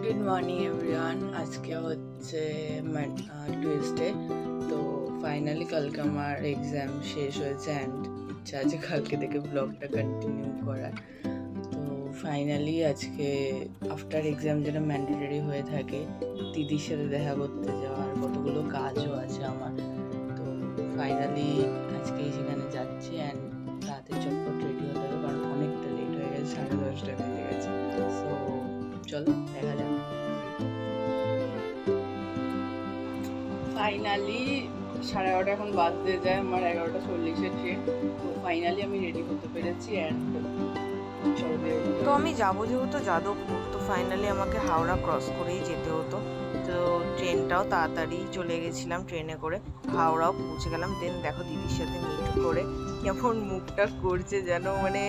Good morning everyone. আজকে হচ্ছে Tuesday. তো ফাইনালি কালকে আমার এক্সাম শেষ হয়েছে অ্যান্ড ইচ্ছা আছে কালকে থেকে ব্লগটা কন্টিনিউ করার। তো ফাইনালি আজকে আফটার এক্সাম যেটা ম্যান্ডেটরি হয়ে থাকে, দিদির সাথে দেখা করতে যাওয়ার কতগুলো কাজও আছে আমার। তো ফাইনালি আজকে সেখানে যাচ্ছি অ্যান্ড রাতে চটপট রেডি হতে হবে, কারণ অনেকটা লেট হয়ে গেছে, 10:30 বেজে গেছে। সো চলো দেখা যাক। ফাইনালি 11:30 এখন বাজতে যায়, আমার 11:40-এর ট্রেন। তো ফাইনালি আমি রেডি হতে পেরেছি অ্যান্ড চলো বেরোবো। তো আমি যাবো যেহেতু যাদবপুর, তো ফাইনালি আমাকে হাওড়া ক্রস করেই যেতে হতো। তো ট্রেনটাও তাড়াতাড়ি চলে গেছিলাম, ট্রেনে করে হাওড়াও পৌঁছে গেলাম। দেন দেখো দিদির সাথে মিট করে কেমন মুখটা করছে যেন, মানে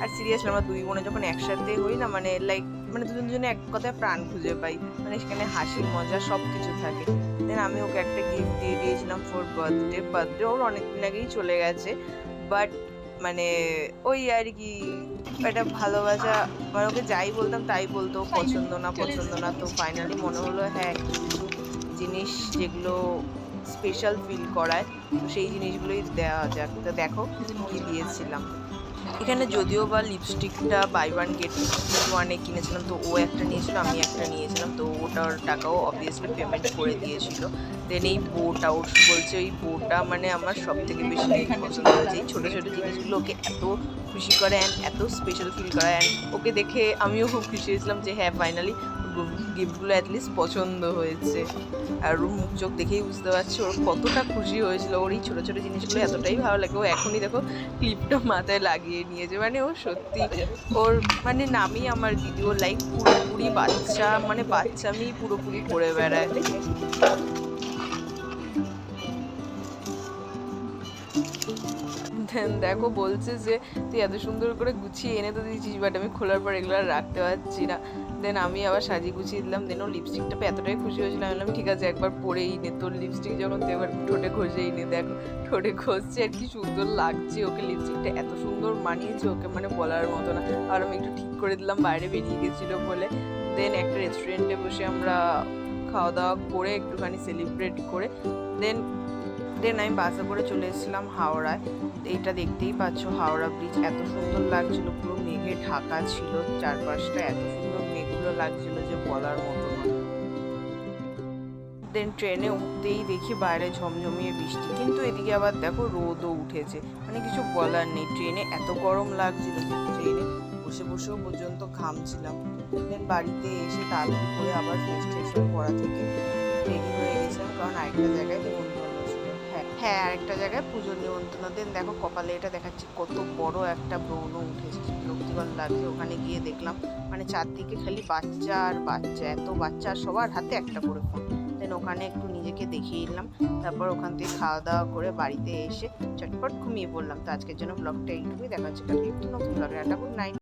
আর সিরিয়াসলি আমরা দুই বোনে যখন একসাথে হই না, মানে লাইক মানে দুজনে এক কথায় প্রাণ খুঁজে পাই, মানে সেখানে হাসি মজা সব কিছু থাকে। দেন আমি ওকে একটা গিফট দিয়ে দিয়েছিলাম ফর বার্থডে ওর অনেকদিন আগেই চলে গেছে, বাট মানে ওই আর কি একটা ভালোবাসা, মানে ওকে যাই বলতাম তাই বলতো পছন্দ না। তো ফাইনালি মনে হলো হ্যাঁ, কিছু কিছু জিনিস যেগুলো স্পেশাল ফিল করায়, তো সেই জিনিসগুলোই দেওয়া যাক। তো দেখো কি দিয়েছিলাম এখানে। যদিও বা লিপস্টিকটা বাই ওয়ান গেট ওয়ানে কিনেছিলাম, তো ও একটা নিয়েছিল আমি একটা নিয়েছিলাম, তো ওটার টাকাও অবভিয়াসলি পেমেন্ট করে দিয়েছিল। দেন এই বোটা, ওর বলছে এই বোটা মানে আমার সব থেকে বেশি পছন্দ হয়েছে। এই ছোটো ছোটো জিনিসগুলো ওকে এত খুশি করে অ্যান্ড এত স্পেশাল ফিল করে, অ্যান্ড ওকে দেখে আমিও খুব খুশি হয়েছিলাম যে হ্যাঁ ফাইনালি গিফটগুলো অ্যাটলিস্ট পছন্দ হয়েছে। আর ওর মুখ চোখ দেখেই বুঝতে পারছি ওর কতটা খুশি হয়েছিল। ওর এই ছোটো ছোটো জিনিসগুলো এতটাই ভালো লাগে, ও এখনই দেখো ক্লিপটা মাথায় লাগিয়ে নিয়েছে। মানে ও সত্যি ওর মানে নামই আমার দিদি, ও লাইক পুরোপুরি বাচ্চা, মানে বাচ্চামি পুরোপুরি করে বেড়ায়। দেন দেখো বলছে যে তুই এত সুন্দর করে গুছিয়ে এনে তো দিয়েছিস, বাট আমি খোলার পর এগুলো আর রাখতে পারছি না। দেন আমি আবার সাজিয়ে গুছিয়ে দিলাম। দেন ও লিপস্টিকটা পেয়ে এতটাই খুশি হয়েছিল, আমি বললাম ঠিক আছে একবার পরেই নে, তোর লিপস্টিক যখন তুই এবার ঠোঁটে ঘষেই নে। দেখো ঠোঁটে ঘষছে আর কি সুন্দর লাগছে ওকে, লিপস্টিকটা এত সুন্দর মানিয়েছে ওকে, মানে বলার মতো না। আর আমি একটু ঠিক করে দিলাম, বাইরে বেরিয়ে গেছিলো বলে। দেন একটা রেস্টুরেন্টে বসে আমরা খাওয়া দাওয়া করে একটুখানি সেলিব্রেট করে দেন আমি বাসে করে চলে এসেছিলাম হাওড়ায়। এইটা দেখতেই পাচ্ছ, হাওড়া ব্রিজ এত সুন্দর লাগছিল, পুরো মেঘে ঢাকা ছিল চারপাশটা, এত সুন্দর মেঘগুলো লাগছিল যে বলার মতো না। দেন ট্রেনে উঠতেই দেখি বাইরে ঝমঝমিয়ে বৃষ্টি, কিন্তু এদিকে আবার দেখো রোদও উঠেছে, মানে কিছু বলার নেই। ট্রেনে এত গরম লাগছিল যে ট্রেনে বসে বসেও পর্যন্ত ঘামছিলাম। দেন বাড়িতে এসে তাড়াতাড়ি করে আবার ফ্রেশ ট্রেশ হয়ে পড়া থেকে রেডি হয়ে গেছিলাম, কারণ আরেকটা জায়গায় নিমন্ত্রণ ছিল। হ্যাঁ আরেকটা জায়গায় পুজোর নিমন্ত্রণ। দেন দেখো কপালে এটা দেখাচ্ছি কত বড় একটা ব্রণ উঠেছে, বিরক্তিকর লাগছে। ওখানে গিয়ে দেখলাম মানে চারদিকে খালি বাচ্চা আর বাচ্চা, এত বাচ্চা আর সবার হাতে একটা করে ফোন। দেন ওখানে একটু নিজেকে দেখিয়ে নিলাম, তারপর ওখান থেকে খাওয়া দাওয়া করে বাড়িতে এসে চটপট ঘুমিয়ে পড়লাম। তো আজকের জন্য ব্লগটা এইটুকুই, দেখা হচ্ছে কালকে একটু নতুন ব্লগে। Good night.